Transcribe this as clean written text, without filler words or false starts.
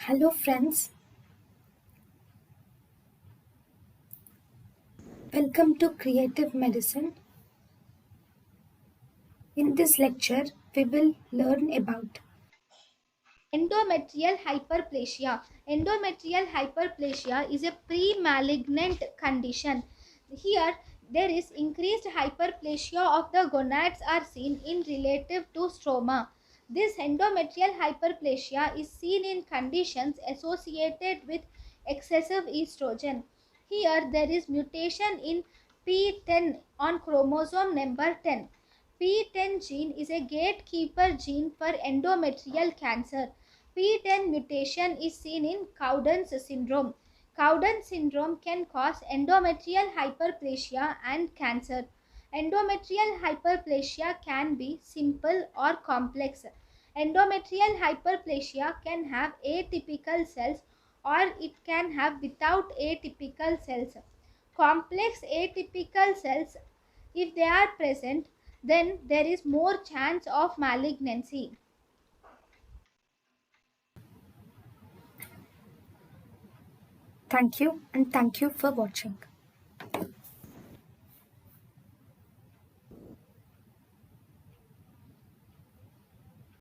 Hello, friends. Welcome to Creative Medicine. In this lecture, we will learn about Endometrial hyperplasia. Endometrial hyperplasia is a pre-malignant condition. Here, there is increased hyperplasia of the gonads are seen in relative to stroma. This endometrial hyperplasia is seen in conditions associated with excessive estrogen. Here, there is mutation in P10 on chromosome number 10. P10 gene is a gatekeeper gene for endometrial cancer. P10 mutation is seen in Cowden's syndrome. Cowden syndrome can cause endometrial hyperplasia and cancer. Endometrial hyperplasia can be simple or complex. Endometrial hyperplasia can have atypical cells or it can have without atypical cells. Complex atypical cells, if they are present, then there is more chance of malignancy. thank you and thank you for watching.